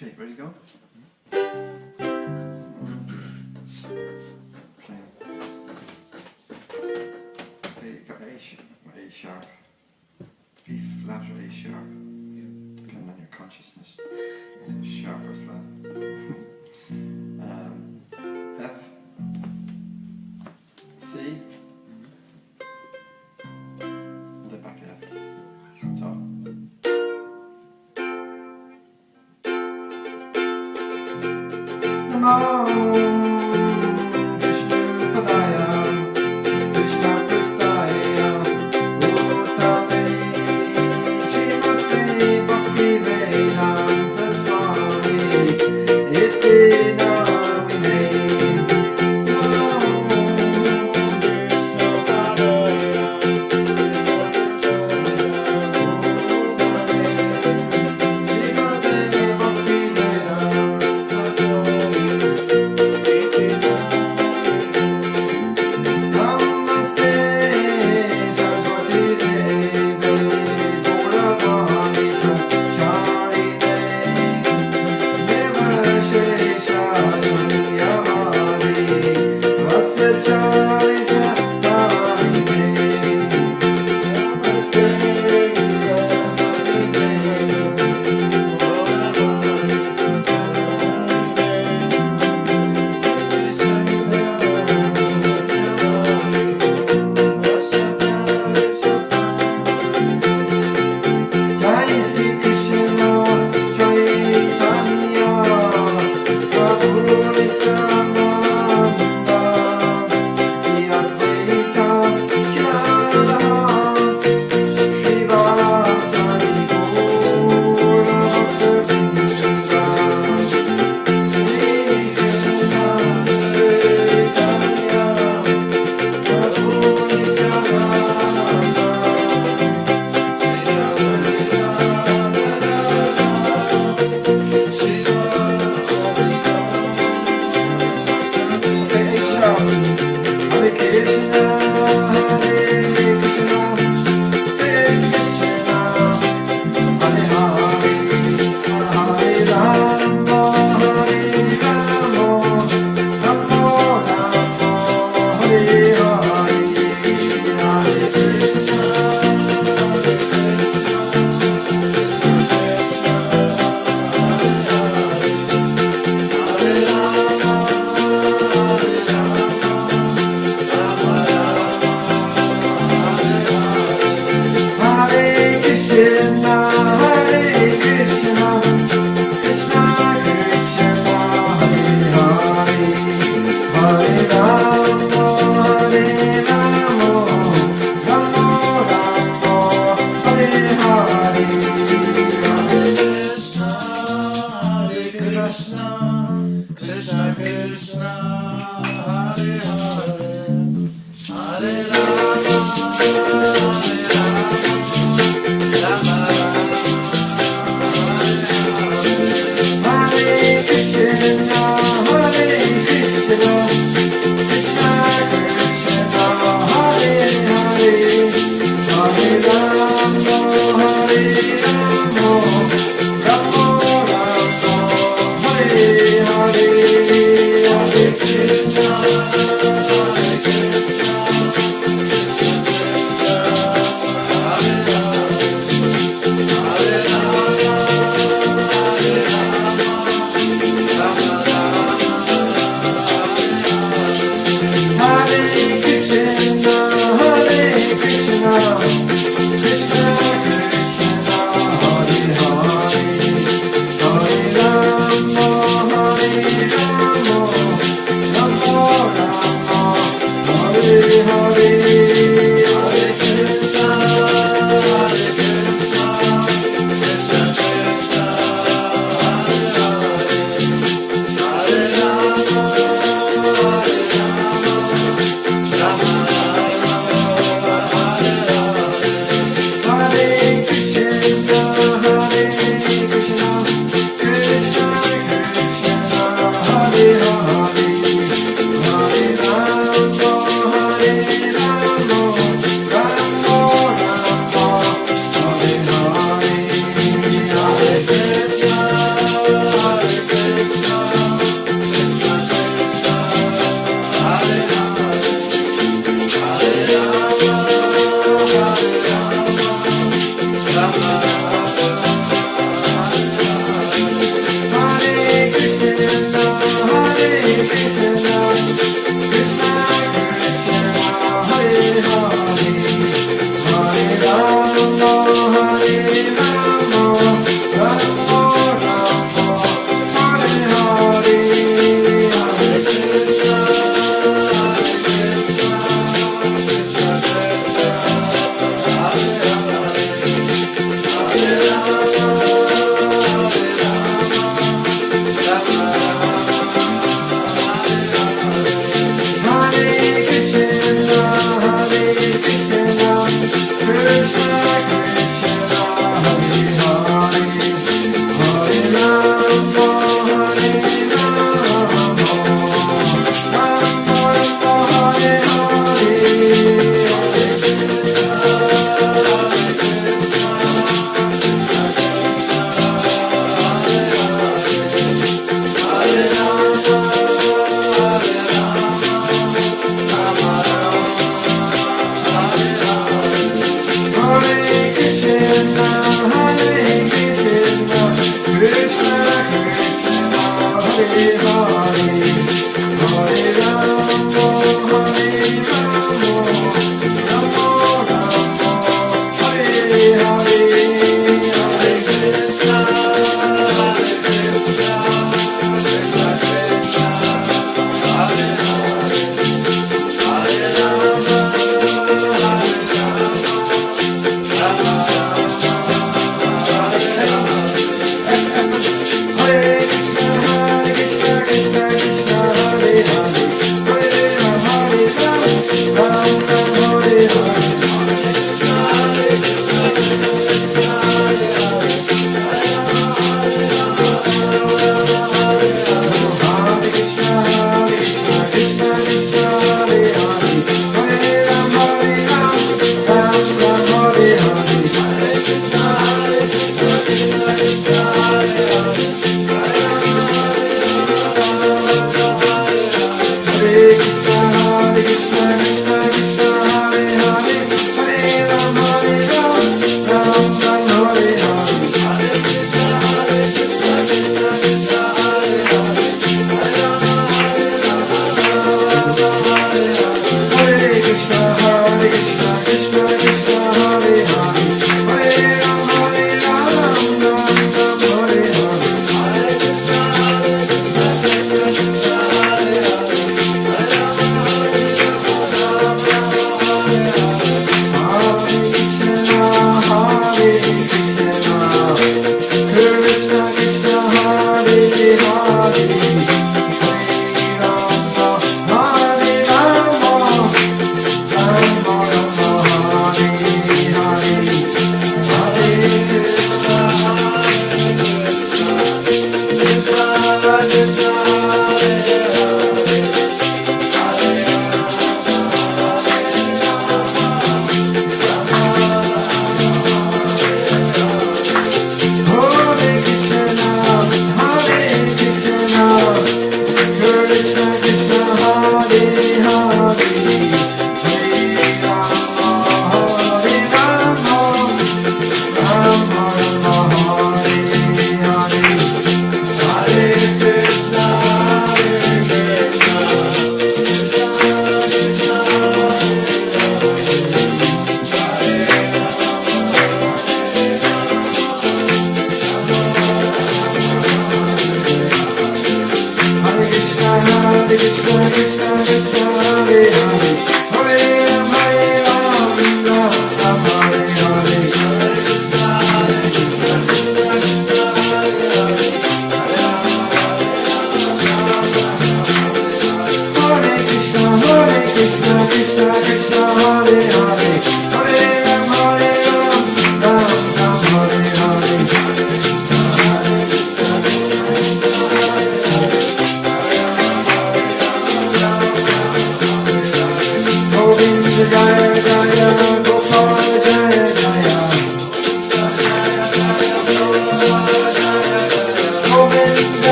Okay, ready to go? Okay, you got A sharp, B flat or A sharp, depending on your consciousness. Sharp or flat. F, C, and then back to F. That's all. Namo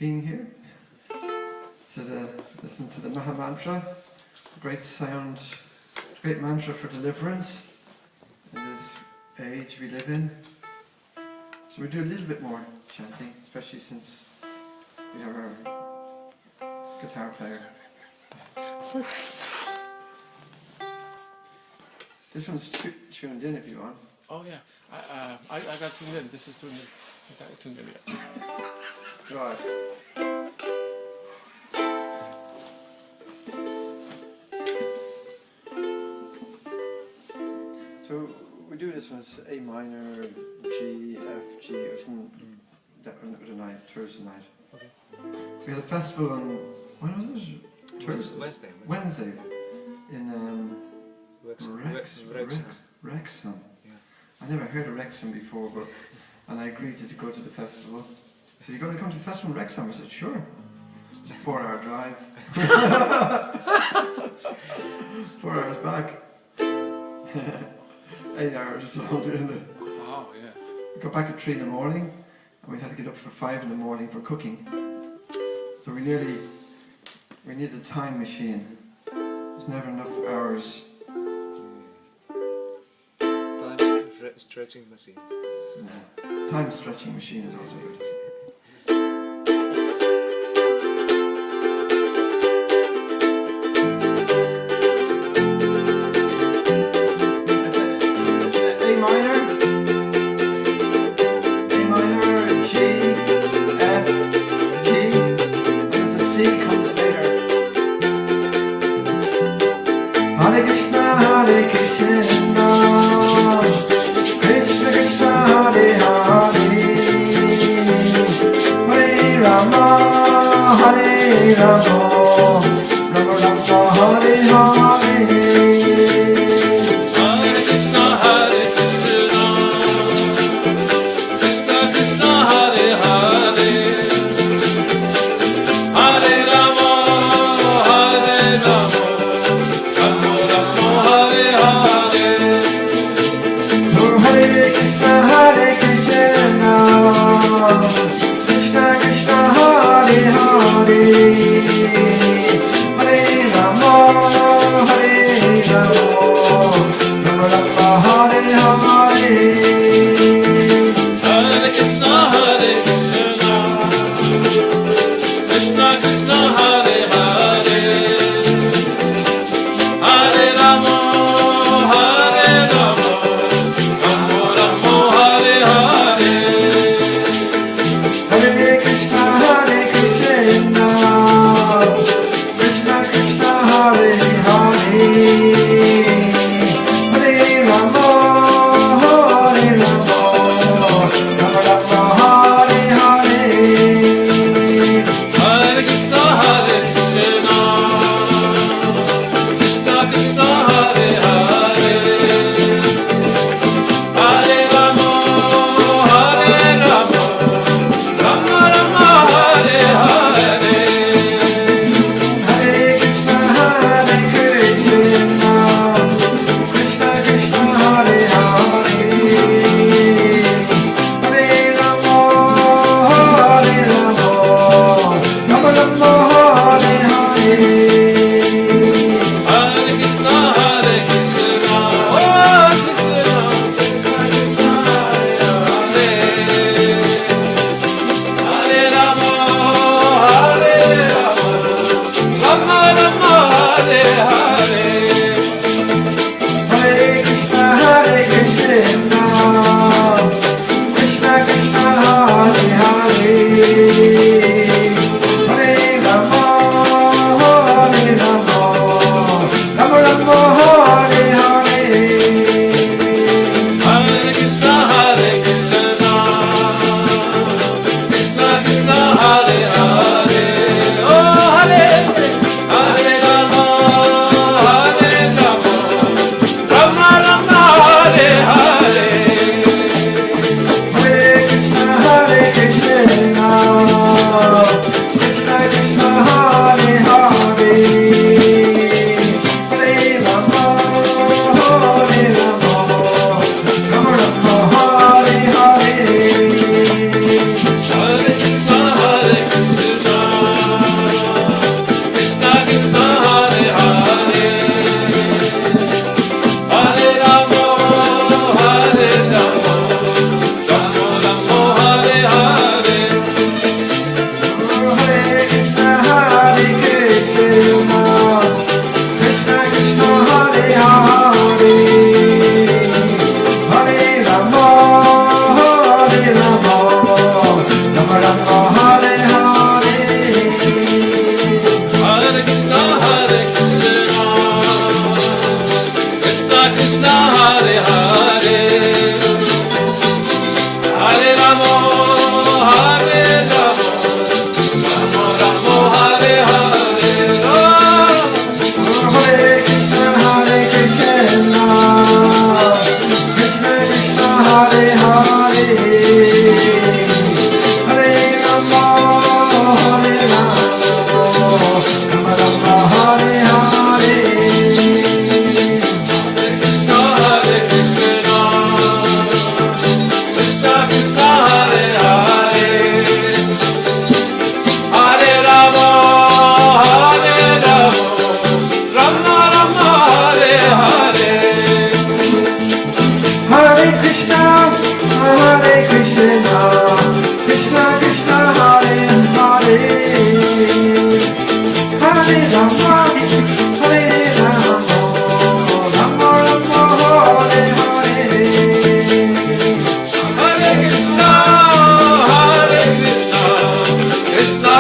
being here listen to the Maha Mantra, great sound, great mantra for deliverance in this age we live in. So we do a little bit more chanting, especially since we have our guitar player. This one's tuned in if you want. Oh yeah, I got tuned in. This is tuned in. I got tuned in, yes. Right. So we do this one as A minor, G, F, G, or something. That one was a night, Thursday night. Okay. We had a festival on, when was it? Thursday? Wednesday. In Wrexham. Yeah. I never heard of Wrexham before, and I agreed to go to the festival. So you're going to come to the festival in Wrexham? I said, sure. It's a 4-hour drive. 4 hours back. 8 hours all doing it. Oh yeah. We got back at 3 in the morning, and we had to get up for 5 in the morning for cooking. So we needed a time machine. There's never enough hours. Time stretching machine. No. Time stretching machine is also good. Hare Krishna, Krishna Krishna, Hare Hare, Hare Rama, Hare Rama, Rama Rama, Hare Hare. Hare Krishna, Krishna Krishna, Hare Hare, Hare Rama, Hare Rama.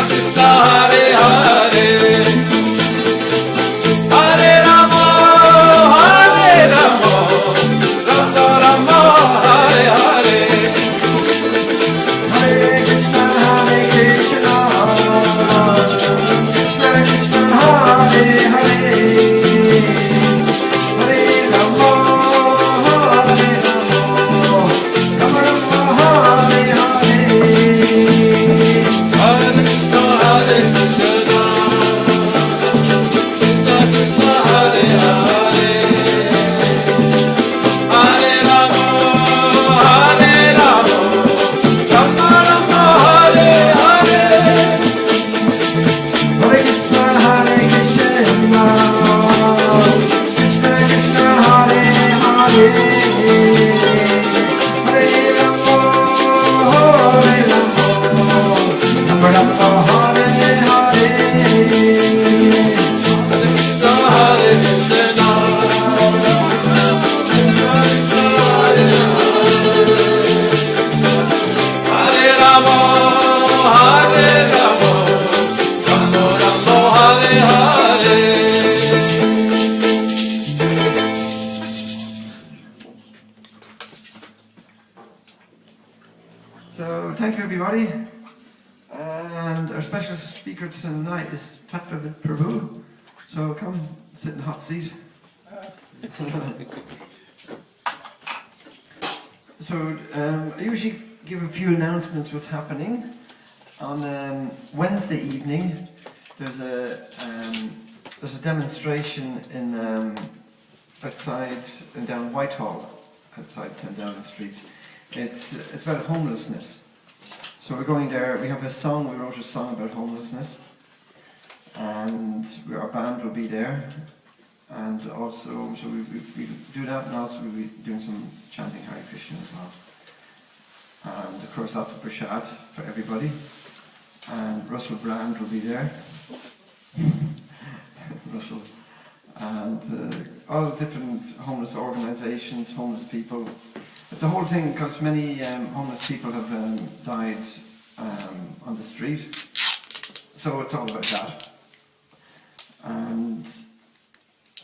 Krishna Hare Hare Hare Rama Hare Rama Rama Rama Hare Hare Hare Krishna Krishna Krishna Hare Hare Hare Rama Hare Rama Rama Rama Hare Hare Hare Krishna Hare Krishna Krishna Krishna Hare Hare Hare Rama Hare Rama Rama Rama Hare Hare Hare Krishna Krishna Krishna Hare Hare Hare Rama Hare Rama Rama Rama Hare Hare Krishna Hare Krishna Hare Rama Hare Rama Rama Rama Hare Hare So thank you everybody, and our special speaker tonight is Tattvavit Prabhu. So come sit in the hot seat. So I usually give a few announcements what's happening. On Wednesday evening there's a demonstration in outside and down Whitehall, outside 10 Downing Street. It's about homelessness. So we're going there. We have a song. We wrote a song about homelessness, and our band will be there. And also, so we do that, and also we'll be doing some chanting Hare Krishna as well. And of course, lots of prasad for everybody. And Russell Brand will be there. Russell. And all the different homeless organisations, homeless people. It's a whole thing because many homeless people have died on the street. So it's all about that. And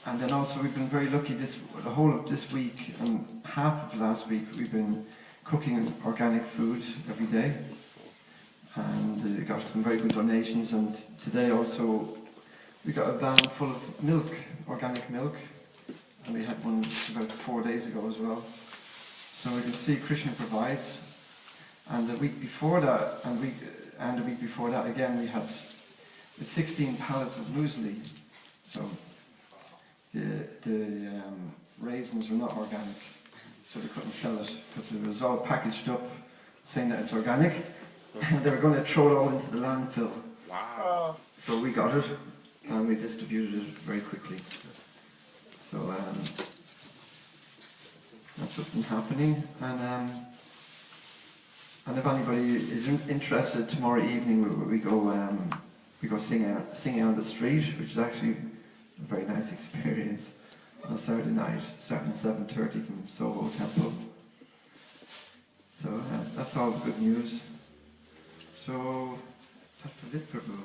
then also we've been very lucky the whole of this week and half of last week we've been cooking organic food every day. And got some very good donations, and today also we got a van full of milk, organic milk, and we had one about 4 days ago as well. So we can see Krishna provides. And the week before that, and the week before that again, we had 16 pallets of muesli. So the raisins were not organic, so they couldn't sell it because it was all packaged up saying that it's organic. And they were going to throw it all into the landfill. Wow. So we got it and we distributed it very quickly. So that's what's been happening. And if anybody is interested, tomorrow evening we go singing on the street, which is actually a very nice experience on a Saturday night, starting at 7:30 from Soho Temple. So that's all good news. So, Tattvavit Prabhu.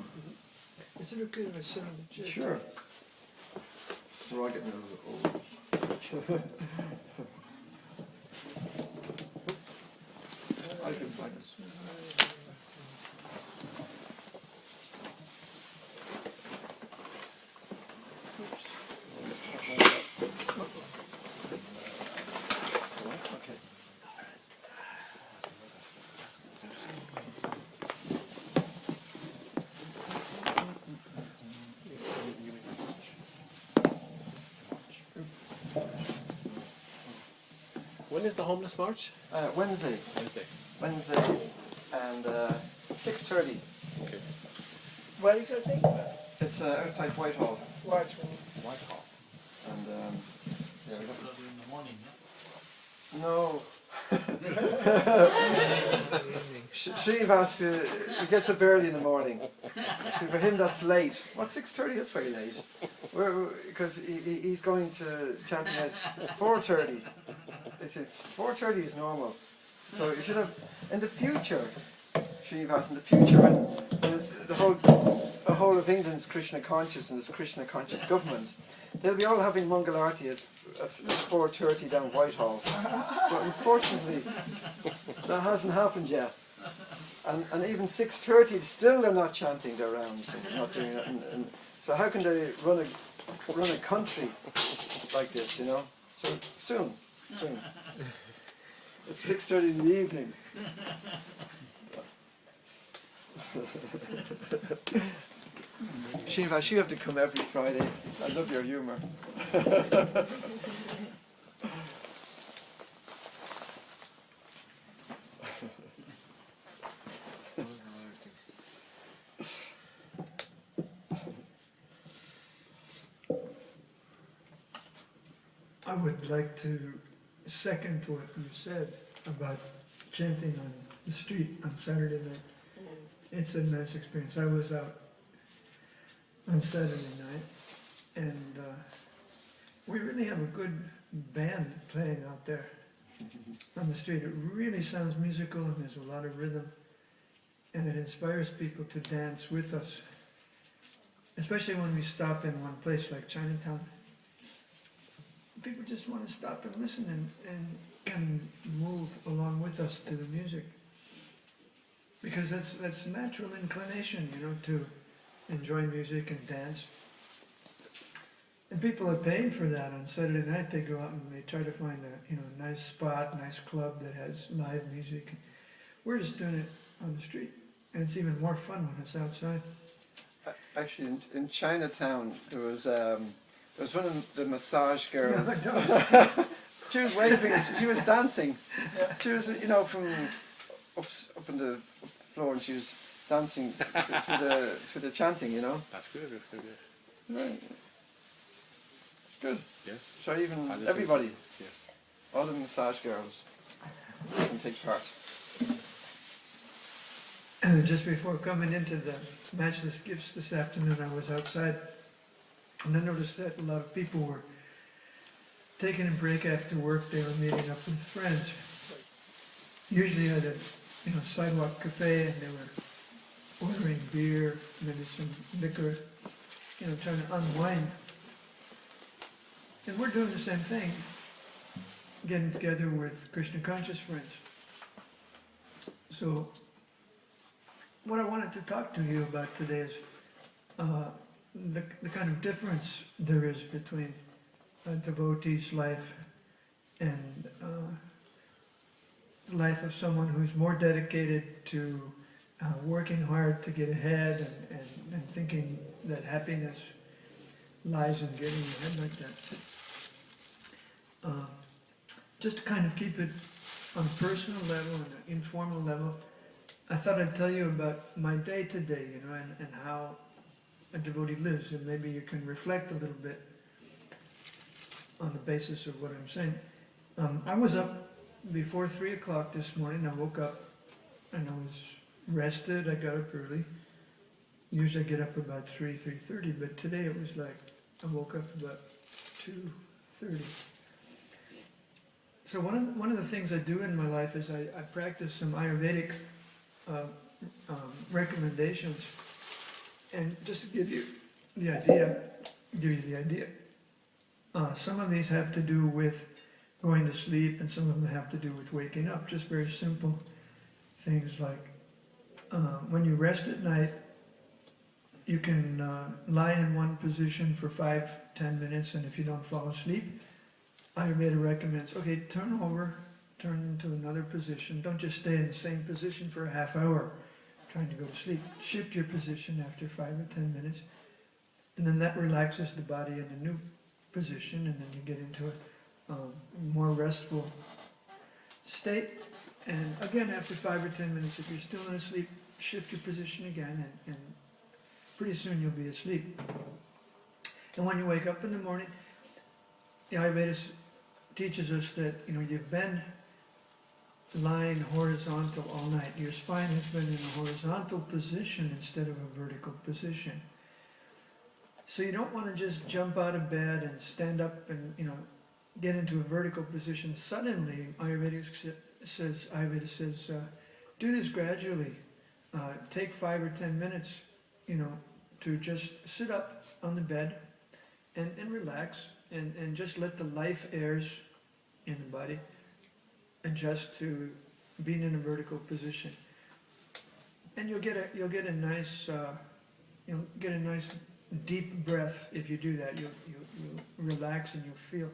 Is it okay if I sit on the chair? Sure. We're all getting a little old. I can find it. When is the homeless march? Wednesday, and 6:30. Okay. Where exactly? It's outside Whitehall. Whitehall. And yeah, we got in the morning, no. Srinivas, he gets up early in the morning. See, for him that's late. What, 6:30? That's very late. Because he's going to chanting at 4:30. They say 4:30 is normal. So you should have, in the future, Srinivas, in the future when it's the whole of England's Krishna conscious and this Krishna conscious government, they'll be all having Mangal Arati at 4:30 down Whitehall. But unfortunately, that hasn't happened yet. And even 6:30, still they're not chanting their rounds and not doing it. And so how can they run a country like this, you know? So soon. It's 6:30 in the evening. Srinivas, you have to come every Friday. I love your humour. I would like to second what you said about chanting on the street on Saturday night. It's a nice experience. I was out on Saturday night, and we really have a good band playing out there on the street. It really sounds musical, and there's a lot of rhythm, and it inspires people to dance with us, especially when we stop in one place like Chinatown. People just want to stop and listen and move along with us to the music, because that's natural inclination, you know, to enjoy music and dance. And people are paying for that. On Saturday night they go out and they try to find a nice spot, nice club that has live music. We're just doing it on the street, and it's even more fun when it's outside. Actually, in Chinatown, there was one of the massage girls. She was waving. She was dancing. She was, from up on the floor, and she was dancing to the chanting. That's good. Yeah. Right. It's good. Yes. So even Positive. everybody, Yes. all the massage girls, can take part. Just before coming into the Matchless Gifts this afternoon, I was outside, and I noticed that a lot of people were taking a break after work. They were meeting up with friends, usually at a sidewalk cafe, and they were ordering beer, maybe some liquor, trying to unwind. And we're doing the same thing, getting together with Krishna conscious friends. So what I wanted to talk to you about today is the kind of difference there is between a devotee's life and the life of someone who's more dedicated to working hard to get ahead and thinking that happiness lies in getting ahead like that. Just to kind of keep it on a personal level and an informal level, I thought I'd tell you about my day to day, and how a devotee lives, and maybe you can reflect a little bit on the basis of what I'm saying. I was up before 3 o'clock this morning. I woke up and I was rested. I got up early. Usually I get up about 3:30, but today it was like I woke up about 2:30. So one of the things I do in my life is I practice some Ayurvedic recommendations, and just to give you the idea, some of these have to do with going to sleep, and some of them have to do with waking up. Just very simple things like when you rest at night, you can lie in one position for 5-10 minutes, and if you don't fall asleep, Ayurveda recommends, okay, turn over, turn into another position. Don't just stay in the same position for a half hour trying to go to sleep. Shift your position after 5 or 10 minutes, and then that relaxes the body in a new position, and then you get into a more restful state. And again, after 5 or 10 minutes, if you're still asleep, shift your position again, and pretty soon you'll be asleep. And when you wake up in the morning, the Ayurveda teaches us that you've been lying horizontal all night. Your spine has been in a horizontal position instead of a vertical position. So you don't want to just jump out of bed and stand up and get into a vertical position suddenly. Ayurveda says do this gradually. take 5 or 10 minutes, to just sit up on the bed and relax and just let the life airs in the body adjust to being in a vertical position. And you'll get a nice deep breath if you do that. You'll relax and you'll feel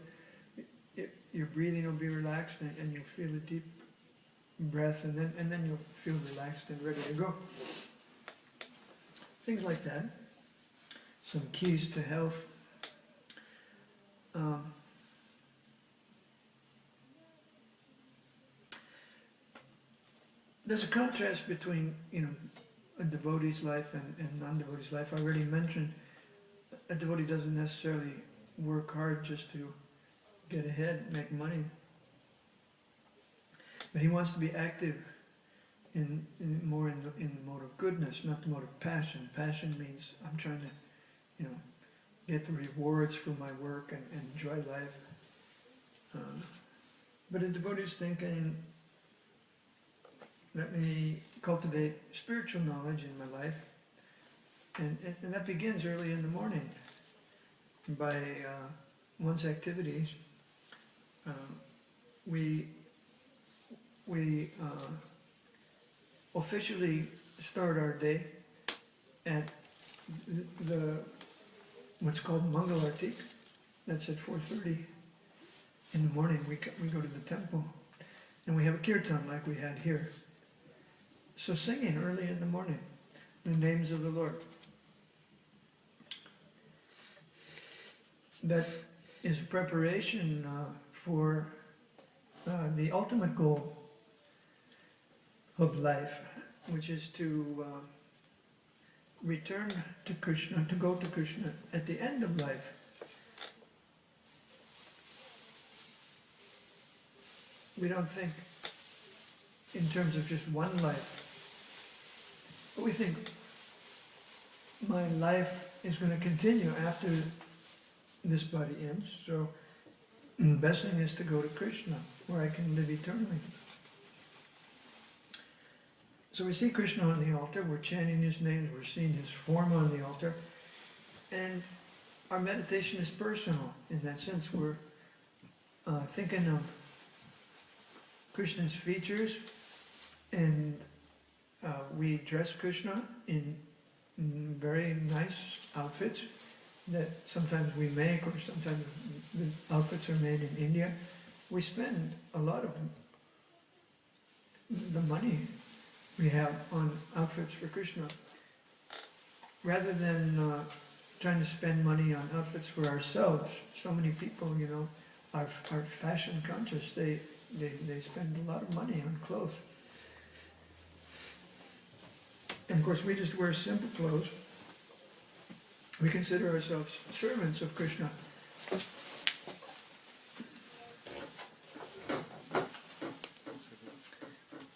your breathing will be relaxed and you'll feel a deep breath and then you'll feel relaxed and ready to go. Things like that. Some keys to health. There's a contrast between, a devotee's life and non-devotee's life. I already mentioned a devotee doesn't necessarily work hard just to get ahead, make money. But he wants to be active more in the mode of goodness, not the mode of passion. Passion means I'm trying to, get the rewards for my work and enjoy life. But a devotee is thinking, let me cultivate spiritual knowledge in my life. And that begins early in the morning by one's activities. We officially start our day at what's called Mangal Arti. That's at 4:30 in the morning. We go to the temple and we have a kirtan like we had here. So singing early in the morning the names of the Lord. That is preparation for the ultimate goal of life, which is to return to Krishna, to go to Krishna at the end of life. We don't think in terms of just one life, but we think my life is going to continue after this body ends, so the best thing is to go to Krishna, where I can live eternally. So we see Krishna on the altar, we're chanting his names, we're seeing his form on the altar, and our meditation is personal. In that sense, we're thinking of Krishna's features, and we dress Krishna in very nice outfits that sometimes we make, or sometimes the outfits are made in India. We spend a lot of the money we have on outfits for Krishna, rather than trying to spend money on outfits for ourselves. So many people, are fashion conscious. They spend a lot of money on clothes. And of course, we just wear simple clothes. We consider ourselves servants of Krishna.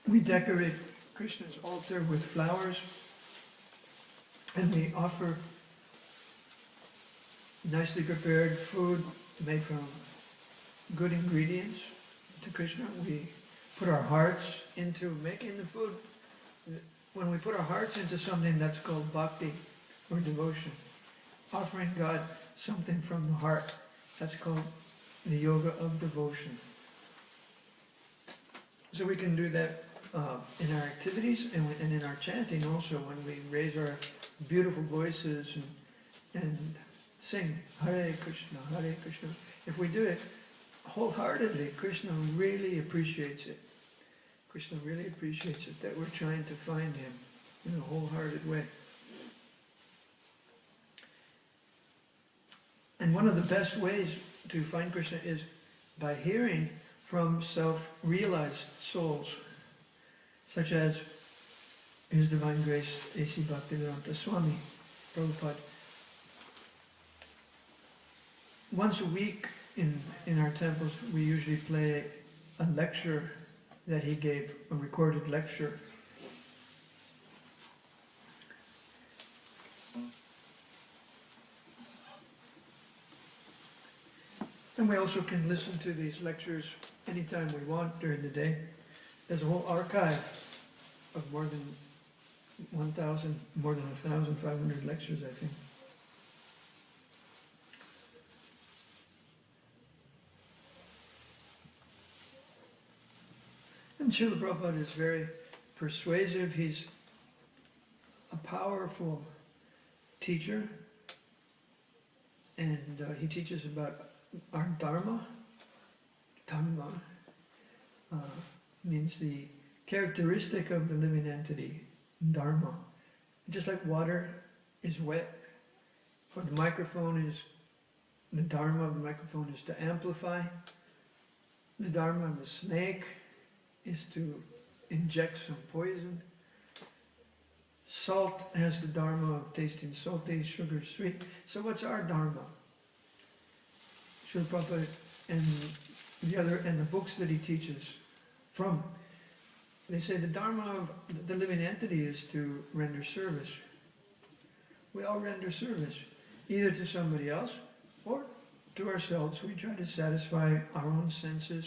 We decorate Krishna's altar with flowers, and we offer nicely prepared food made from good ingredients to Krishna. We put our hearts into making the food. When we put our hearts into something, that's called bhakti, or devotion. Offering God something from the heart, that's called the yoga of devotion. So we can do that in our activities and in our chanting also, when we raise our beautiful voices and sing Hare Krishna, Hare Krishna. If we do it wholeheartedly, Krishna really appreciates it. Krishna really appreciates it, that we're trying to find him in a wholehearted way. And one of the best ways to find Krishna is by hearing from self-realized souls, such as His Divine Grace A.C. Bhaktivedanta Swami Prabhupada. Once a week in our temples, we usually play a lecture that he gave, a recorded lecture. And we also can listen to these lectures anytime we want during the day. There's a whole archive of more than more than 1,500 lectures, I think. And Srila Prabhupada is very persuasive. He's a powerful teacher, and he teaches about our Dharma. Dharma means the characteristic of the living entity, Dharma. Just like water is wet, or the microphone is, the Dharma of the microphone is to amplify. The Dharma of the snake is to inject some poison. Salt has the Dharma of tasting salty, sugar sweet. So what's our Dharma? Srila Prabhupada and the books that he teaches from, they say the Dharma of the living entity is to render service. We all render service, either to somebody else or to ourselves. We try to satisfy our own senses.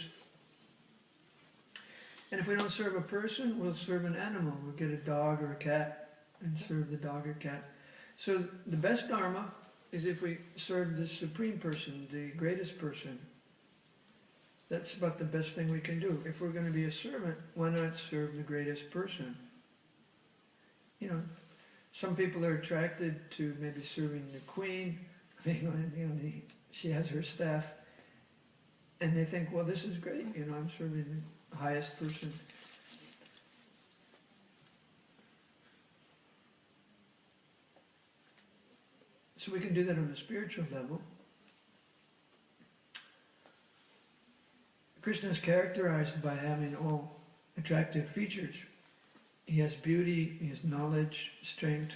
And if we don't serve a person, we'll serve an animal. We'll get a dog or a cat and serve the dog or cat. So the best Dharma is if we serve the supreme person, the greatest person. That's about the best thing we can do. If we're going to be a servant, why not serve the greatest person? You know, some people are attracted to maybe serving the queen. She has her staff, and they think, well, this is great. I'm serving the highest person. So we can do that on a spiritual level. Krishna is characterized by having all attractive features. He has beauty, he has knowledge, strength,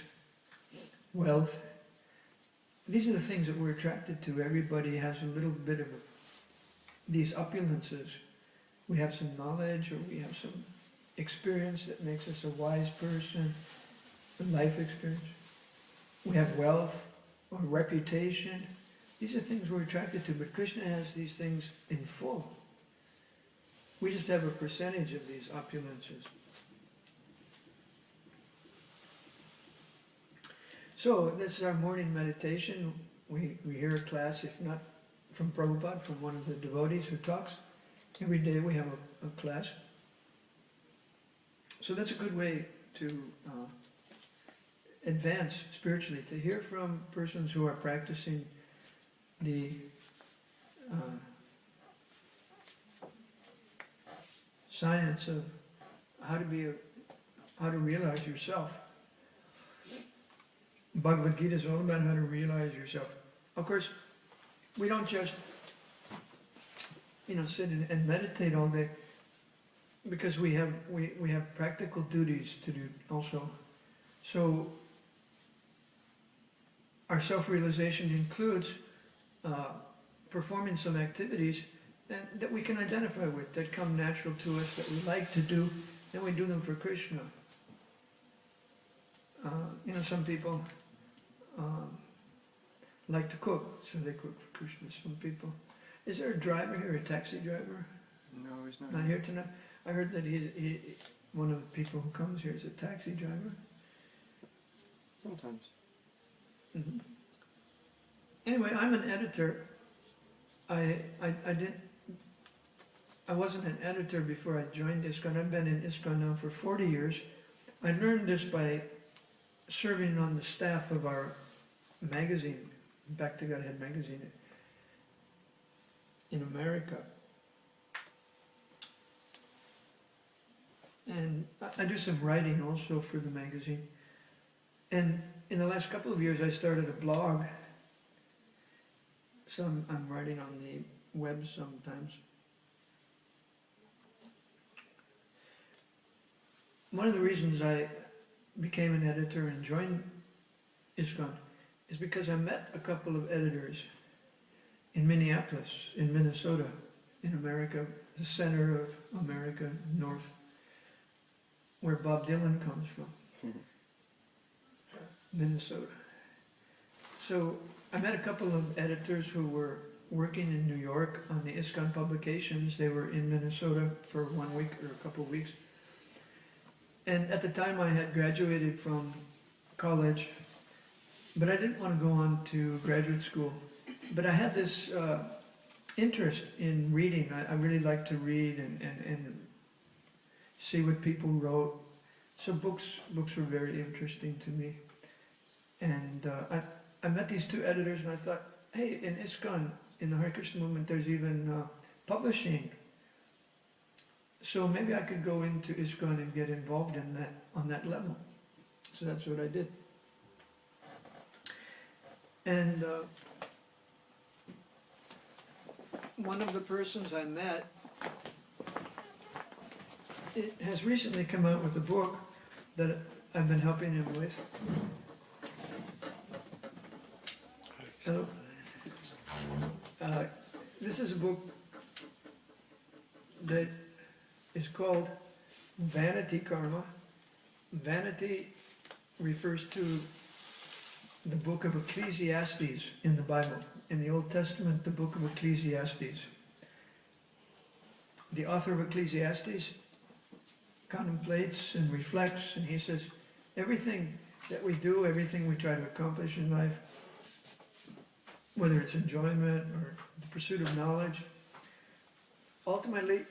wealth. These are the things that we're attracted to. Everybody has a little bit of these opulences. We have some knowledge, or we have some experience that makes us a wise person, a life experience. We have wealth or reputation. These are things we're attracted to, but Krishna has these things in full. We just have a percentage of these opulences. So this is our morning meditation. We hear a class, if not from Prabhupada, from one of the devotees who talks. Every day we have a class. So that's a good way to advance spiritually, to hear from persons who are practicing the science of how to realize yourself. Bhagavad Gita is all about how to realize yourself. Of course, we don't just sit and meditate all day, because we have practical duties to do also. So our self-realization includes performing some activities that we can identify with, that come natural to us, that we like to do, and we do them for Krishna. Some people like to cook, so they cook for Krishna. Some people... Is there a driver here, a taxi driver? No, he's not. Not here tonight? I heard that he one of the people who comes here is a taxi driver. Sometimes. Mm-hmm. Anyway, I'm an editor. I wasn't an editor before I joined ISKCON. I've been in ISKCON now for 40 years. I learned this by serving on the staff of our magazine, Back to Godhead magazine in America. And I do some writing also for the magazine. And in the last couple of years I started a blog. So I'm writing on the web sometimes. One of the reasons I became an editor and joined ISKCON is because I met a couple of editors in Minneapolis, in Minnesota, in America, the center of America, north, where Bob Dylan comes from, Minnesota. So I met a couple of editors who were working in New York on the ISKCON publications. They were in Minnesota for 1 week or a couple of weeks. And at the time I had graduated from college, but I didn't want to go on to graduate school. But I had this interest in reading. I really like to read and see what people wrote. So books were very interesting to me. And I met these two editors and I thought, hey, in ISKCON, in the Hare Krishna movement, there's even publishing. So maybe I could go into ISKCON and get involved in that on that level. So that's what I did. And one of the persons I met, it has recently come out with a book that I've been helping him with. Hello. This is a book that is called Vanity Karma. Vanity refers to the book of Ecclesiastes in the Bible. In the Old Testament, the book of Ecclesiastes. The author of Ecclesiastes contemplates and reflects, and he says, everything that we do, everything we try to accomplish in life, whether it's enjoyment or the pursuit of knowledge, ultimately,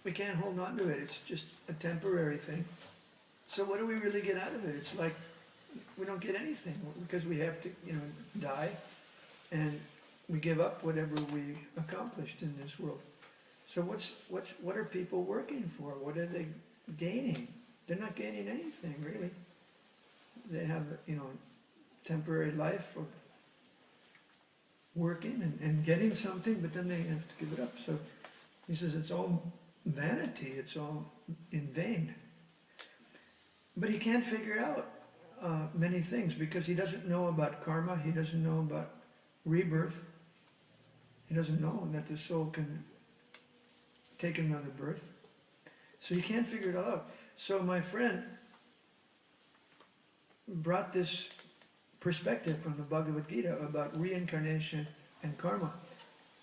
we can't hold on to it. It's just a temporary thing. So what do we really get out of it? It's like we don't get anything because we have to, die, and we give up whatever we accomplished in this world. So what are people working for? What are they gaining? They're not gaining anything, really. They have, temporary life of working and getting something, but then they have to give it up. So he says it's all vanity, it's all in vain. But he can't figure out many things because he doesn't know about karma, he doesn't know about rebirth, he doesn't know that the soul can take another birth. So he can't figure it all out. So my friend brought this perspective from the Bhagavad Gita about reincarnation and karma.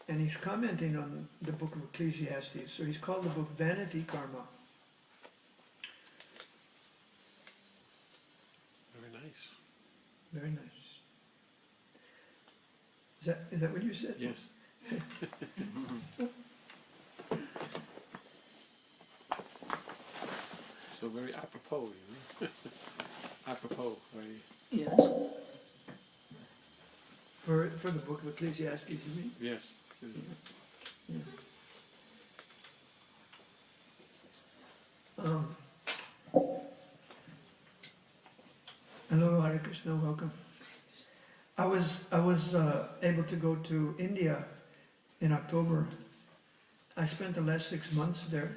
And he's commenting on the book of Ecclesiastes. So he's called the book Vanity Karma. Very nice. Very nice. Is that what you said? Yes. So very apropos, apropos, very. Yes. For the book of Ecclesiastes, you mean? Yes. Yeah. Hello, Hare Krishna, welcome. I was able to go to India in October. I spent the last 6 months there.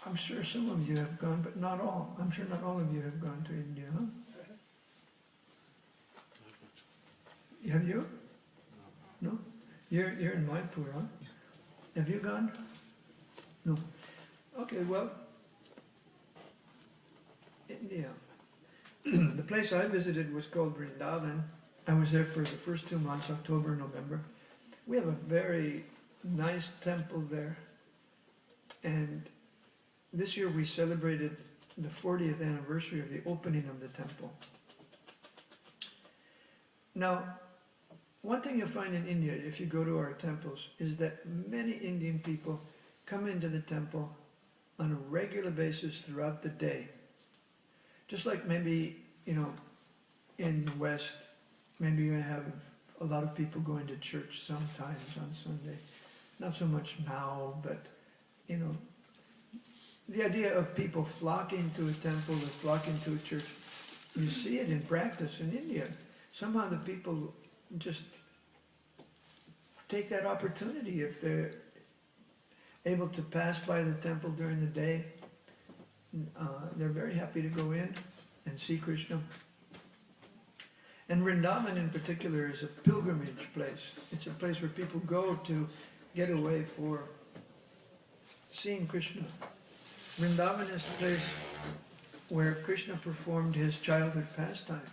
I'm sure some of you have gone, but not all. I'm sure not all of you have gone to India, huh? Have you? No? You're in Mayapur, huh? Have you gone? No. Okay, well, India. The place I visited was called Vrindavan. I was there for the first 2 months, October and November. We have a very nice temple there. And this year we celebrated the 40th anniversary of the opening of the temple. Now, one thing you'll find in India, if you go to our temples, is that many Indian people come into the temple on a regular basis throughout the day. Just like maybe, in the West, maybe you have a lot of people going to church sometimes on Sunday. Not so much now, but, the idea of people flocking to a temple or flocking to a church, you see it in practice in India. Somehow the people just take that opportunity if they're able to pass by the temple during the day. They're very happy to go in and see Krishna. And Vrindavan in particular is a pilgrimage place. It's a place where people go to get away for seeing Krishna. Vrindavan is the place where Krishna performed his childhood pastimes.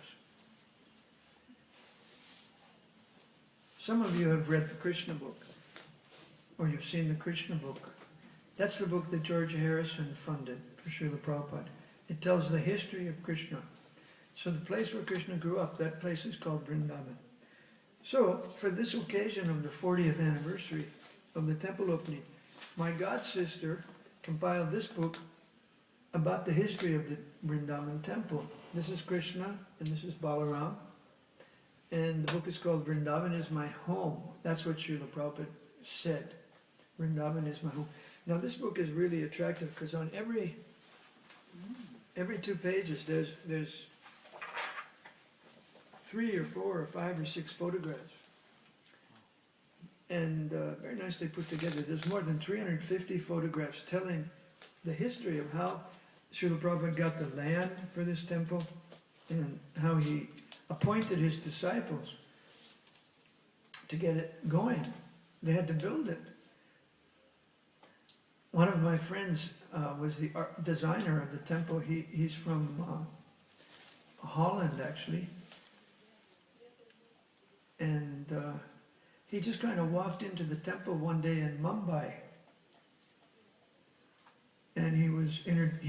Some of you have read the Krishna book, or you've seen the Krishna book. That's the book that George Harrison funded for Srila Prabhupada. It tells the history of Krishna. So the place where Krishna grew up, that place is called Vrindavan. So, for this occasion of the 40th anniversary of the temple opening, my god sister compiled this book about the history of the Vrindavan temple. This is Krishna and this is Balaram. And the book is called Vrindavan is My Home. That's what Srila Prabhupada said. Vrindavan is my home. Now this book is really attractive because on every 2 pages there's 3 or 4 or 5 or 6 photographs. And very nicely put together. There's more than 350 photographs telling the history of how Srila Prabhupada got the land for this temple and how he appointed his disciples to get it going. They had to build it. One of my friends was the designer of the temple. He's from Holland, actually. And he just kind of walked into the temple one day in Mumbai. And he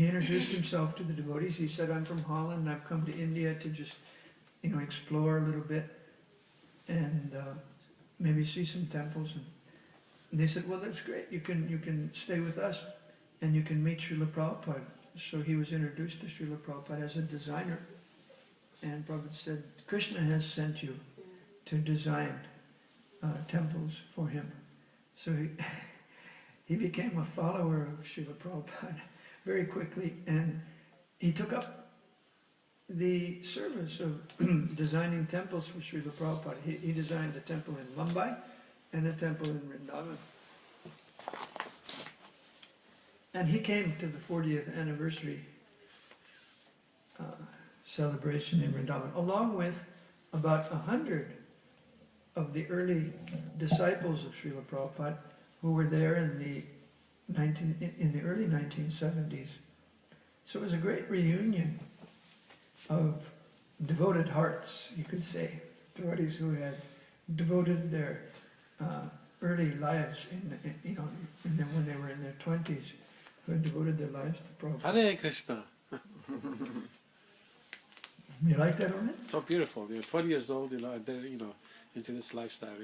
introduced himself to the devotees. He said, I'm from Holland, I've come to India to just, explore a little bit and maybe see some temples. And they said, well, that's great. You can stay with us and you can meet Srila Prabhupada. So he was introduced to Srila Prabhupada as a designer. And Prabhupada said, Krishna has sent you to design temples for him. So he became a follower of Srila Prabhupada very quickly, and he took up the service of designing temples for Srila Prabhupada. He designed a temple in Mumbai and a temple in Vrindavan. And he came to the 40th anniversary celebration in Vrindavan, along with about 100 of the early disciples of Srila Prabhupada who were there in the early 1970s. So it was a great reunion of devoted hearts, you could say, devotees who had devoted their early lives when they were in their 20s, who had devoted their lives to Prabhupada. Hare Krishna. You like that, Ornette? So beautiful. 20 years old, and they're, into this lifestyle,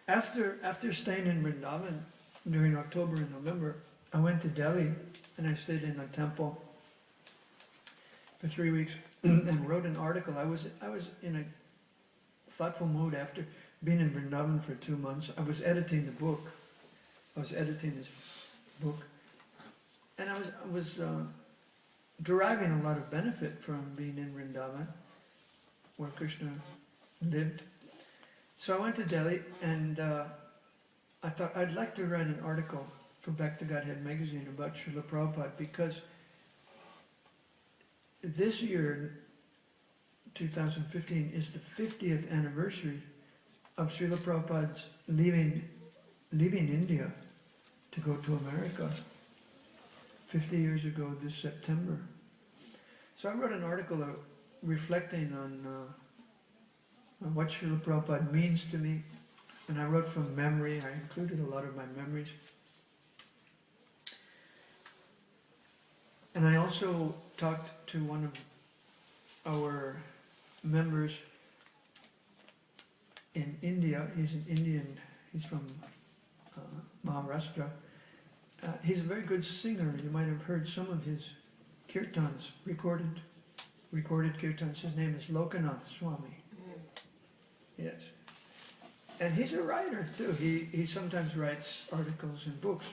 After staying in Vrindavan during October and November, I went to Delhi and I stayed in a temple for 3 weeks and wrote an article. I was in a thoughtful mood after being in Vrindavan for 2 months. I was editing the book. I was editing this book, and I was deriving a lot of benefit from being in Vrindavan, where Krishna lived. So I went to Delhi, and I thought I'd like to write an article for Back to Godhead magazine about Srila Prabhupada, because this year, 2015, is the 50th anniversary of Srila Prabhupada's leaving India to go to America 50 years ago this September. So I wrote an article reflecting on what Srila Prabhupada means to me, and I wrote from memory. I included a lot of my memories. And I also talked to one of our members in India. He's an Indian, he's from Maharashtra. He's a very good singer. You might have heard some of his kirtans, recorded kirtans. His name is Lokanath Swami. Yes. And he's a writer too. He sometimes writes articles and books.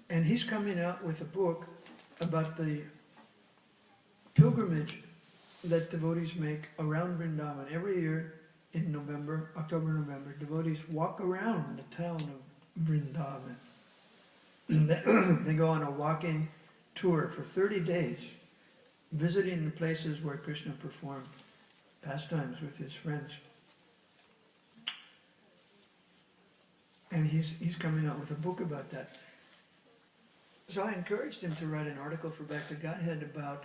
And he's coming out with a book about the pilgrimage that devotees make around Vrindavan. Every year in October, November, devotees walk around the town of Vrindavan. They go on a walking tour for 30 days, visiting the places where Krishna performed pastimes with his friends. And he's coming out with a book about that. So I encouraged him to write an article for Back to Godhead about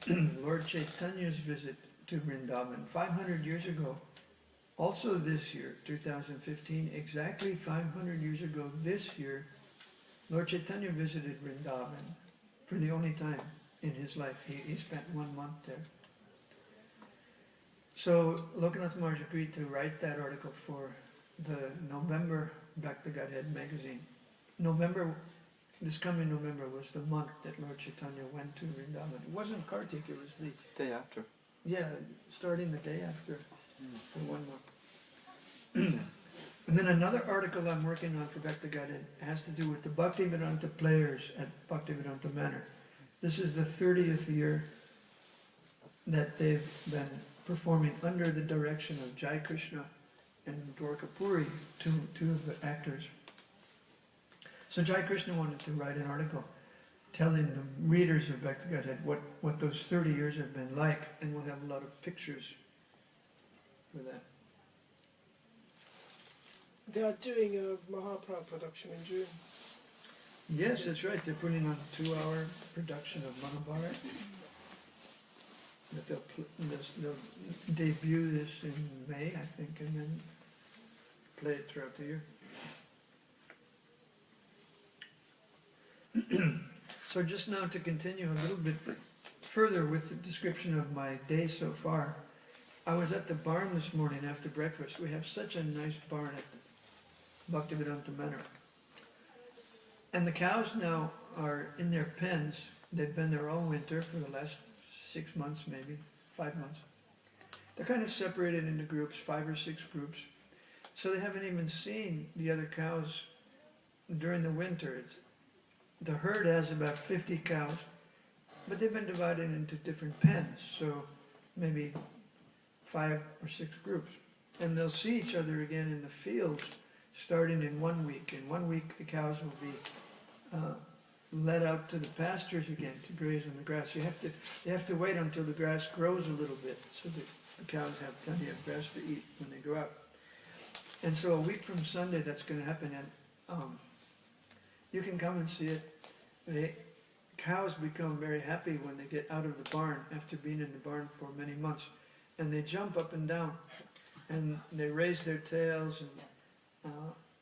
Lord Chaitanya's visit to Vrindavan 500 years ago. Also this year, 2015, exactly 500 years ago this year, Lord Chaitanya visited Vrindavan for the only time in his life. He spent 1 month there. So Lokanath Maharaj agreed to write that article for the November Back to Godhead magazine. This coming November was the month that Lord Chaitanya went to Vrindavan. It wasn't Kartik, it was the Day after. yeah, starting the day after for 1 month. And then another article I'm working on for Bhakti Godhead has to do with the Bhaktivedanta players at Bhaktivedanta Manor. This is the 30th year that they've been performing under the direction of Jai Krishna and Dwarka Puri, two of the actors. So Jai Krishna wanted to write an article telling the readers of Bhakti Godhead what those 30 years have been like, and we'll have a lot of pictures for that. They are doing a Mahaprabhu production in June. Yes, that's right. They're putting on a 2-hour production of Mahabharata. That they'll debut this in May, I think, and then play it throughout the year. So just now to continue a little bit further with the description of my day so far, I was at the barn this morning after breakfast. We have such a nice barn at Bhaktivedanta Manor. And the cows now are in their pens. They've been there all winter for the last 6 months, maybe 5 months. They're kind of separated into groups, 5 or 6 groups. So they haven't even seen the other cows during the winter. The herd has about 50 cows, but they've been divided into different pens, so maybe 5 or 6 groups. And they'll see each other again in the fields starting in 1 week. In 1 week, the cows will be led out to the pastures again to graze on the grass. You have to wait until the grass grows a little bit so that the cows have plenty of grass to eat when they go out. And so a week from Sunday, that's going to happen, and you can come and see it. The cows become very happy when they get out of the barn after being in the barn for many months, and they jump up and down, and they raise their tails, and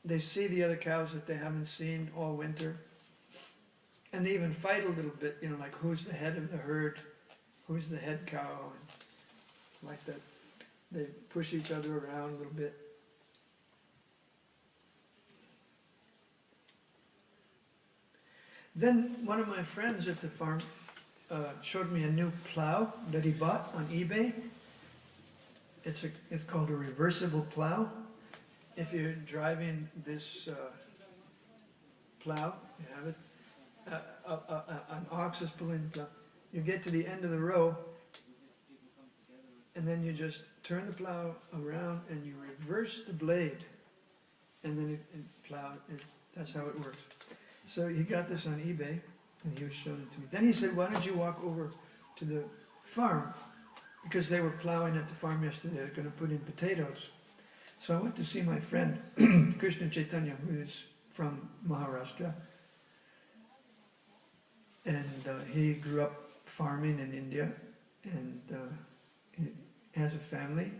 they see the other cows that they haven't seen all winter. And they even fight a little bit, like who's the head of the herd, who's the head cow, and like that. They push each other around a little bit. Then one of my friends at the farm showed me a new plow that he bought on eBay. It's called a reversible plow. If you're driving this plow, you have it. An ox is pulling the plow. You get to the end of the row, and then you just turn the plow around and you reverse the blade, and then it plow. That's how it works. So he got this on eBay, and he was showing it to me. Then he said, "Why don't you walk over to the farm?" Because they were plowing at the farm yesterday. They're going to put in potatoes. So I went to see my friend Krishna Chaitanya, who is from Maharashtra. And he grew up farming in India, and he has a family.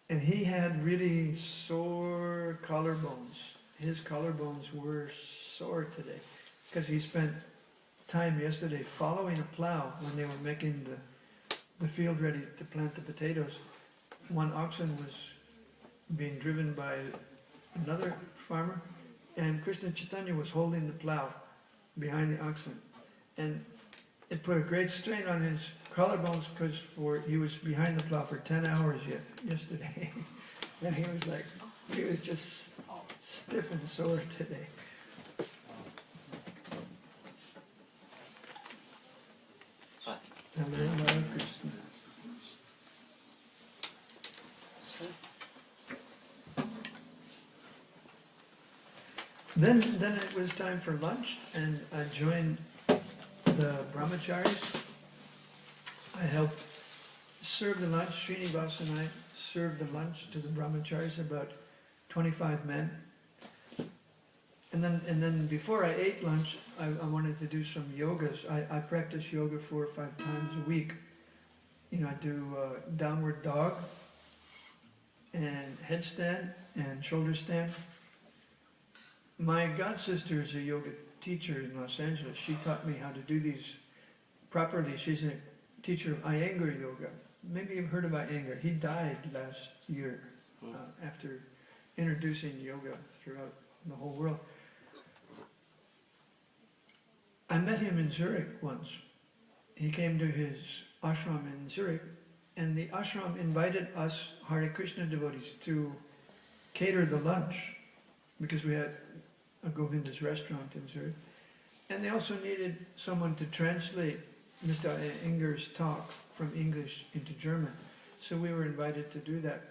And he had really sore collarbones. His collarbones were sore today because he spent time yesterday following a plow when they were making the field ready to plant the potatoes. One oxen was being driven by another farmer, and Krishna Chaitanya was holding the plow behind the oxen, and it put a great strain on his collarbones because he was behind the plow for 10 hours yesterday, and he was just stiff and sore today. Hare Krishna. Then it was time for lunch, and I joined the brahmacharis. I helped serve the lunch. Srinivas and I served the lunch to the brahmacharis, about 25 men. And then before I ate lunch, I wanted to do some yogas. I practice yoga 4 or 5 times a week. You know, I do downward dog and headstand and shoulder stand. My god sister is a yoga teacher in Los Angeles. She taught me how to do these properly. She's a teacher of Iyengar yoga. Maybe you've heard about Iyengar. He died last year after introducing yoga throughout the whole world. I met him in Zurich once. He came to his ashram in Zurich, and the ashram invited us Hare Krishna devotees to cater the lunch, because we had a Govinda's restaurant in Zurich. And they also needed someone to translate Mr. Iyengar's talk from English into German. So we were invited to do that.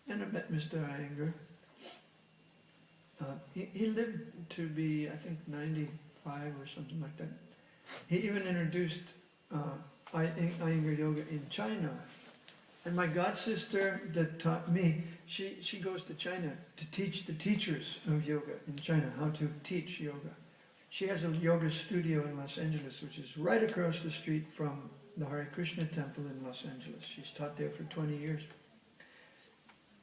And I met Mr. Iyengar. He lived to be, I think, 95 or something like that. He even introduced Iyengar yoga in China. And my god sister that taught me, she goes to China to teach the teachers of yoga in China how to teach yoga. She has a yoga studio in Los Angeles, which is right across the street from the Hare Krishna temple in Los Angeles. She's taught there for 20 years.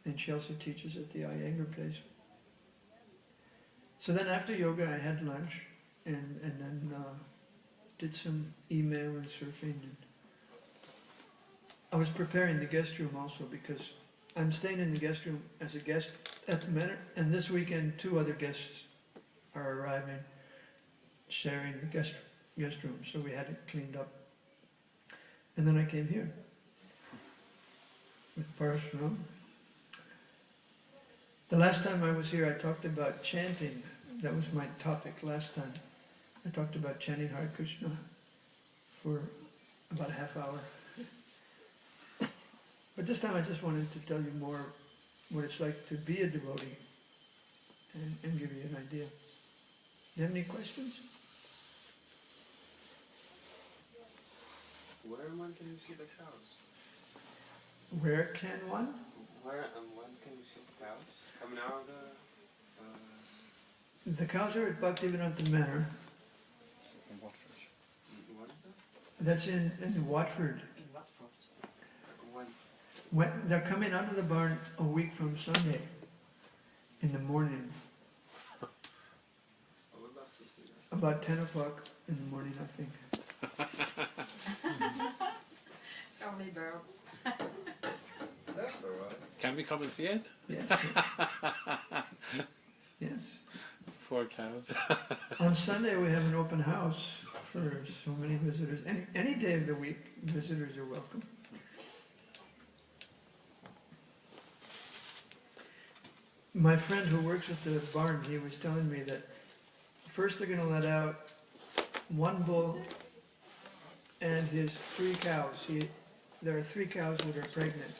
And she also teaches at the Iyengar place. So then after yoga I had lunch and then did some email and surfing. And I was preparing the guest room also, because I'm staying in the guest room as a guest at the Manor, and this weekend 2 other guests are arriving, sharing the guest room, so we had it cleaned up. And then I came here with Parasuram. The last time I was here I talked about chanting. That was my topic last time. I talked about chanting Hare Krishna for about a half hour. But this time I just wanted to tell you more what it's like to be a devotee and give you an idea. Do you have any questions? Where and when can you see the cows? Where can one? Where and when can you see the cows? Coming out of The cows are at Bhaktivedanta Manor. what is that? That's in Watford. When? When they're coming out of the barn a week from Sunday in the morning, I would love to see that. about 10 o'clock in the morning, I think. Early birds. That's alright. Can we come and see it? Yes. Yes. Poor cows. On Sunday we have an open house for so many visitors. Any day of the week, visitors are welcome. My friend who works at the barn, he was telling me that first they're going to let out 1 bull and his 3 cows. There are 3 cows that are pregnant,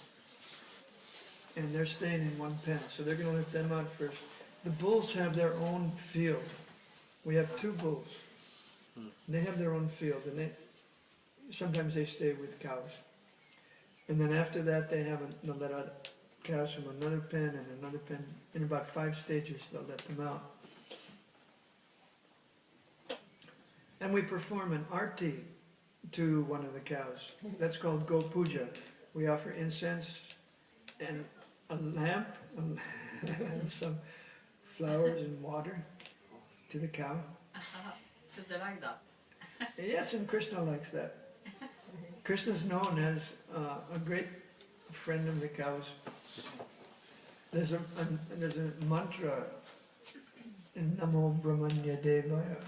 and they're staying in 1 pen, so they're going to let them out first. The bulls have their own field. We have 2 bulls. They have their own field, and sometimes they stay with cows. And then after that, they'll let out cows from another pen and another pen. In about 5 stages, they'll let them out. And we perform an arti to one of the cows. That's called Go Puja. We offer incense and a lamp and some flowers and water to the cow. Does they like that? Yes, and Krishna likes that. Krishna's known as a great friend of the cows. There's a mantra in Namo Brahmanya Devaya,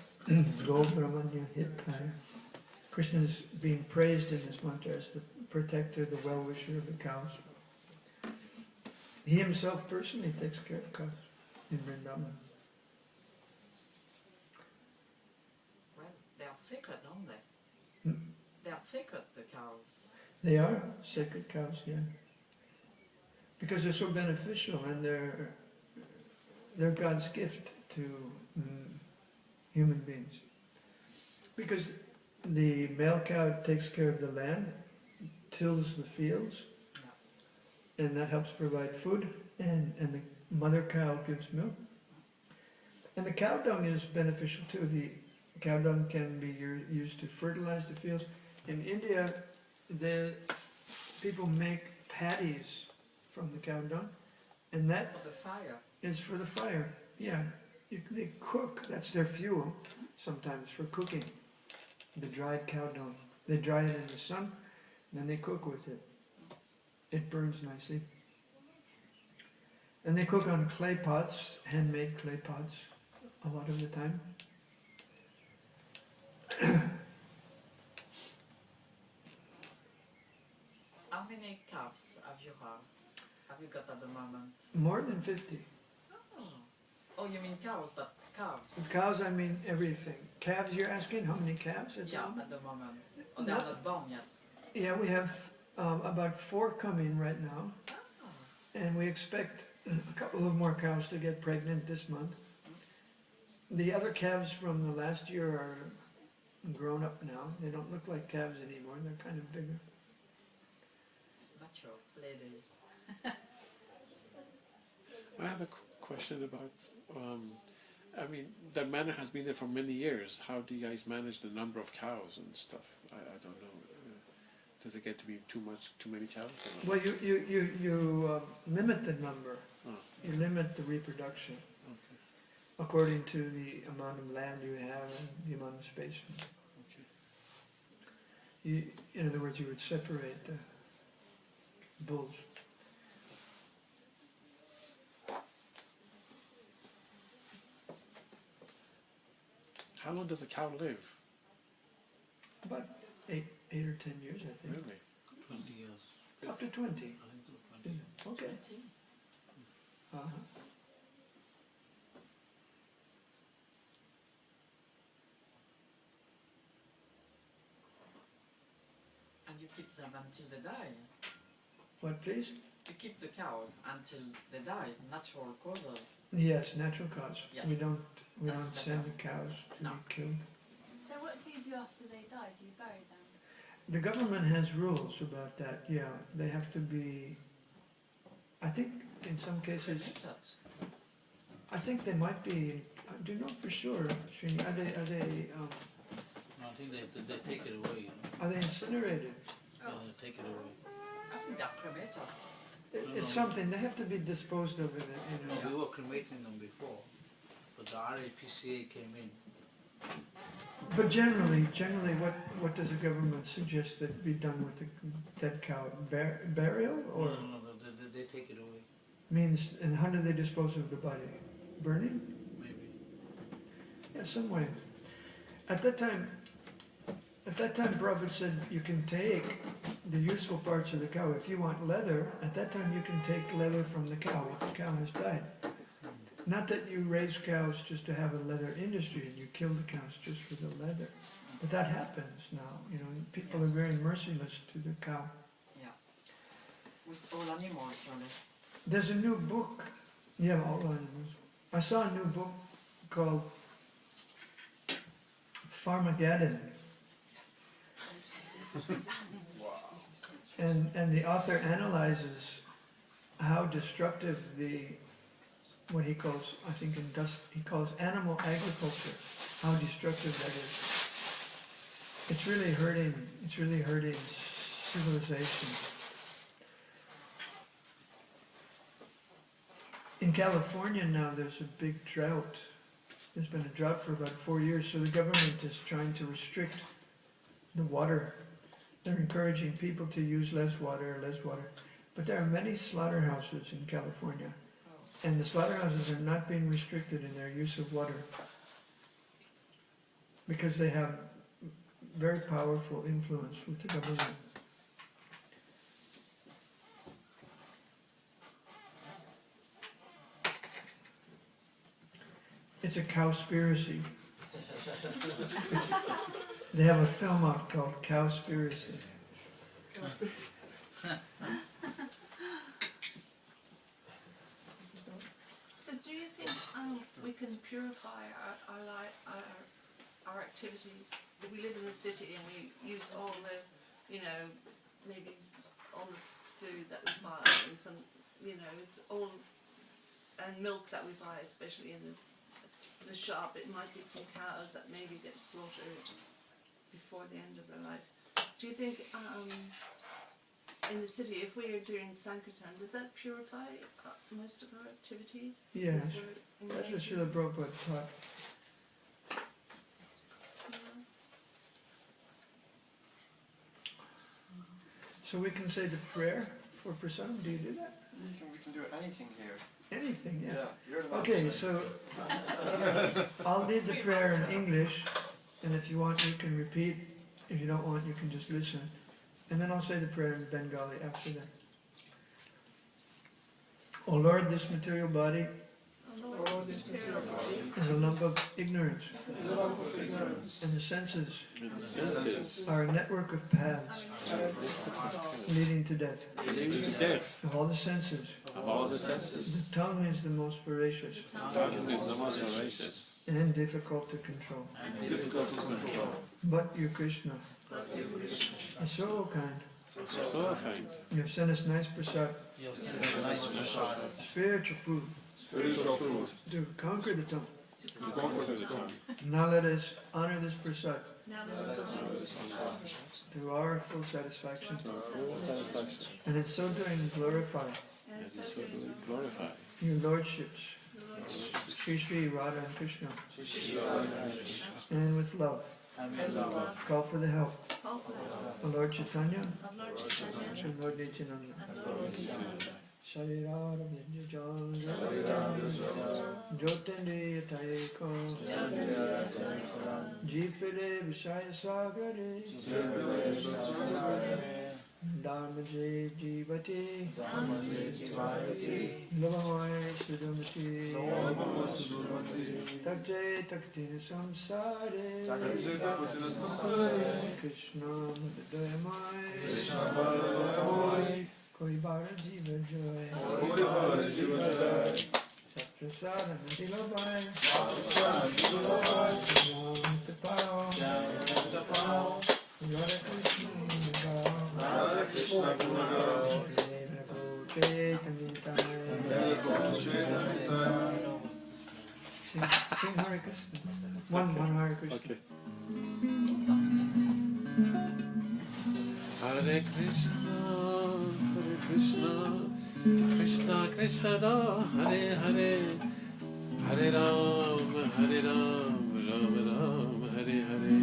Go Brahmanya Hitaya. Krishna is being praised in this mantra as the protector, the well-wisher of the cows. He himself personally takes care of cows in Vrindavan. Well, they are sacred, aren't they? Hmm? They are sacred, the cows. They are sacred cows, yeah. Because they're so beneficial, and they're God's gift to human beings. Because the male cow takes care of the land, tills the fields, and that helps provide food, and the mother cow gives milk, And the cow dung is beneficial too. The cow dung can be used to fertilize the fields. In India, the people make patties from the cow dung, and that For the fire. is for the fire. Yeah, they cook. That's their fuel sometimes for cooking. The dried cow dung. They dry it in the sun, and then they cook with it. It burns nicely. And they cook on clay pots, handmade clay pots, a lot of the time. How many calves have you got? Have you got at the moment? More than 50. Oh, oh you mean cows, but calves? With cows, I mean everything. Calves, you're asking how many calves at the Yeah, moment? at the moment. Oh, they're not born yet. Yeah, we have about 4 coming right now, Oh, and we expect a couple of more cows to get pregnant this month. The other calves from the last year are grown up now. They don't look like calves anymore. They're kind of bigger. mature ladies. I have a question about, I mean, that manor has been there for many years. How do you guys manage the number of cows and stuff? I don't know. Does it get to be too many cows? Or Well, you limit the number. Oh. You limit the reproduction okay. according to the amount of land you have and the amount of space. Okay. In other words, you would separate the bulls. How long does a cow live? About 8 or 10 years, I think. Really? 20 years. Up to 20. I think so, 20. Okay. 20. Uh-huh. And you keep them until they die. What, please? You keep the cows until they die, natural causes. Yes, natural cause. Yes. We don't That's send the better. cows to No. be killed. So what do you do after they die? Do you bury them? The government has rules about that. Yeah, they have to be. I think in some cases, Cremated. I think they might be. I do not for sure. Srini. Are they No, I think they take it away, you know. are they incinerated? Yeah, they take it away. I think they're cremated. It's something. They have to be disposed of in a. No, we were cremating them before, but the RAPCA came in. But generally, what does the government suggest that be done with the dead cow? Burial or No, they take it away, means? And how do they dispose of the body? Burning? maybe. Yeah, some way. At that time, Prabhupada said you can take the useful parts of the cow. If you want leather, at that time you can take leather from the cow if the cow has died. Not that you raise cows just to have a leather industry and you kill the cows just for the leather. But that happens now. You know, people are very merciless to the cow. Yeah. With all animals, really. There's a new book. Yeah, all animals. I saw a new book called Farmageddon. And the author analyzes how destructive what he calls, I think he calls animal agriculture, how destructive that is. It's really hurting civilization. In California now there's a big drought. There's been a drought for about 4 years, so the government is trying to restrict the water. They're encouraging people to use less water. But there are many slaughterhouses in California, and the slaughterhouses are not being restricted in their use of water because they have very powerful influence with the government. It's a cowspiracy. They have a film out called Cowspiracy. So do you think we can purify our activities? We live in a city and we use all the, maybe all the food that we buy and some, it's all, and milk that we buy, especially in the the shop, it might be from cows that maybe get slaughtered before the end of their life. Do you think in the city, if we are doing Sankirtan, does that purify most of our activities? Yeah, Because we're that's what engaging- Srila Prabhupada taught. Yeah. So we can say the prayer for prasadam. Do you do that? We can do anything here. Anything, yeah. You're the Okay, master. so I'll lead the prayer in English, and if you want, you can repeat. If you don't want, you can just listen. And then I'll say the prayer in Bengali after that. O Lord, this material body Oh, this material body is a lump of ignorance, is a lump of ignorance. and the senses The senses are a network of paths leading to death. leading to death Of all the senses, of all the senses. the tongue is the most voracious Tongue is the most voracious and difficult to control. and difficult to control. But you, Krishna, are so kind. So kind. You have sent us nice prasad, spiritual food, Spiritual food. to conquer the tongue. To conquer the tongue. Now let us honor this prasad Now let us to our full satisfaction, Full satisfaction. and in so doing glorify And is so to glorify. your lordships, Sri Sri Radha and Krishna, and with love call for the help of Lord Chaitanya and Lord Nityananda. Sharirara Vinjajan Jotendriya Taiko Jipere Vishaya Sagare Dharmaje Jivati Lavamaya Sudamati Takje Taktina Samsare Krishna Madhyamaya Koi Bhara Jiva Joy Saprasada Natilabai Tapao Radha Krishna Sing Hare Krishna. One Hare Krishna. Okay. Hare Krishna, Krishna Krishna, Hare Hare, Hare Ram, Ram Ram, Hare Hare.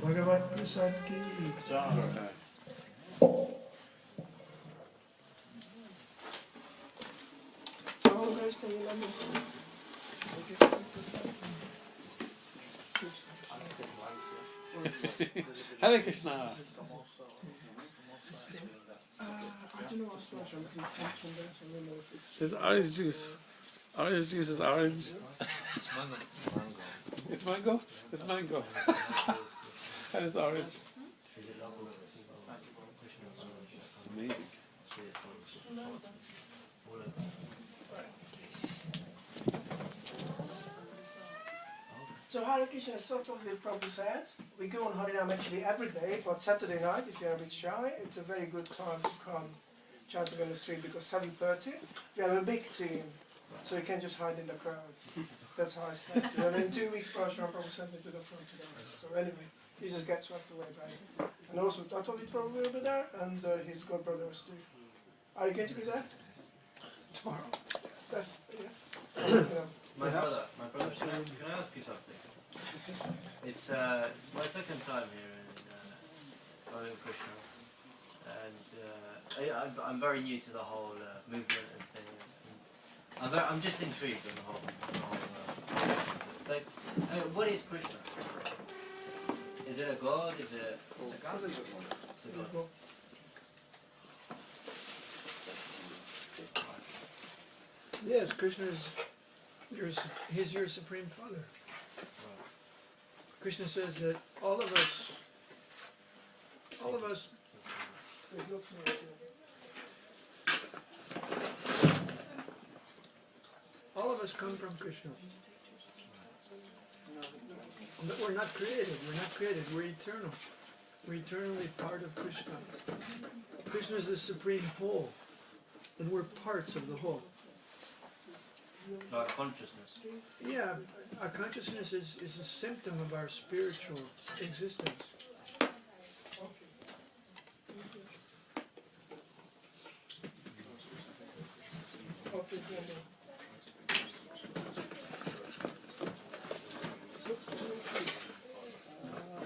Bhagavat Prasad Ki So all guys stay in London. Hare Krishna. I don't know what's going on because it comes from there, so I don't know if it's... There's orange juice. Orange juice is orange. It's mango. It's mango? It's mango. And it's orange. It's amazing. So Hare Krishna is totally Prabhu said. We go on Harinam actually every day, but Saturday night, if you're a bit shy, it's a very good time to come chanting on the street because 7:30, we have a big team, so you can just hide in the crowds. That's how I started. And in 2 weeks, Parasuram Prabhu sent me to the front again. So anyway, he just gets swept away by it. And also Tattvavit Prabhu will be there, and his godbrothers too. Are you going to be there? Tomorrow. That's, yeah. You know. My brother, can I ask you something? It's my second time here in Hare Krishna, and I'm very new to the whole movement and thing. I'm just intrigued in the whole so, what is Krishna? Is it a god? Is it a god? It's a god. Yes, Krishna is he's your supreme father. Krishna says that all of us So it's not me, all of us come from Krishna. But we're not created, we're eternal. We're eternally part of Krishna. Krishna is the supreme whole, and we're parts of the whole. Like consciousness. Yeah, our consciousness is a symptom of our spiritual existence.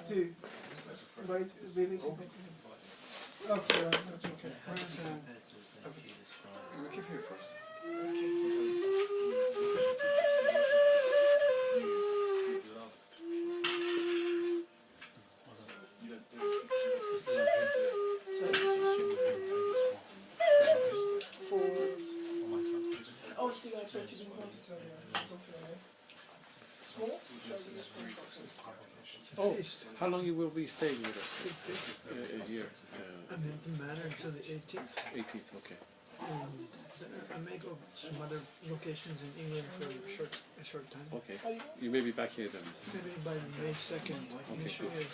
Two. Right, really? Okay, that's okay. We keep here first. Four. Oh, see, I thought you didn't want to tell me that. Small? Oh, how long you will be staying with us? Here. I'm in the manor until the 18th. 18th, okay. And I may go some other locations in England for a short time. Okay. You may be back here then. Maybe by May 2nd, Okay, Yeshua's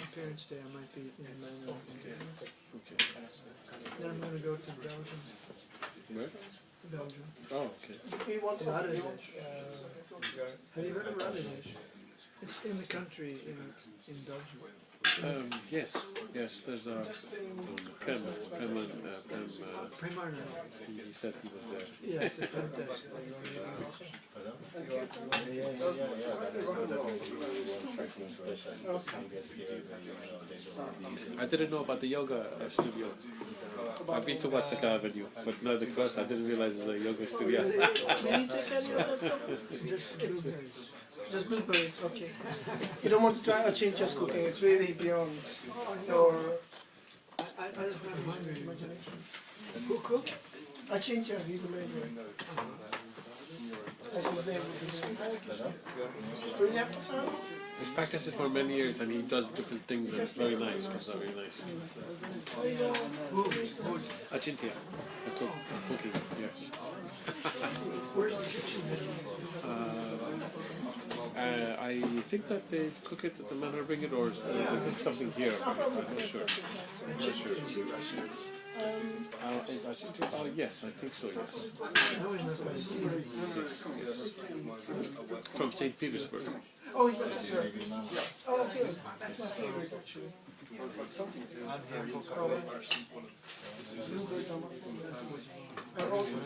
appearance day, I might be in the manor. Okay. Then I'm going to go to Belgium. Where? Belgium. Oh, okay. You want to Radijs. Have Have you heard of Radijs? It's in the country in Belgium. Yes, there's a Prem, Primarna. he said he was there. Yeah, it's fantastic. I didn't know about the yoga studio. I've been to Watsaka Avenue, but now the cross, I didn't realize it's a yoga studio. Will you take any other problem? Just blueberries. Just blueberries, okay. You don't want to try Achincha's cooking, it's really beyond your I just have hungry imagination. who cooked? Achincha, he's amazing. That's his name. Brilliant. He's practiced it for many years and he does different things and it's very nice. It's very nice. Achintia, the cooking, yes. Where's the kitchen? I think that they cook it at the manor, bring it, or they cook something here. I'm not sure. I'm not sure. Is Achintia? Oh, yes, I think so, yes. From St. Petersburg. Oh, he's the sister. Oh, okay. That's my favorite, actually. Blueberries are my favorite. I also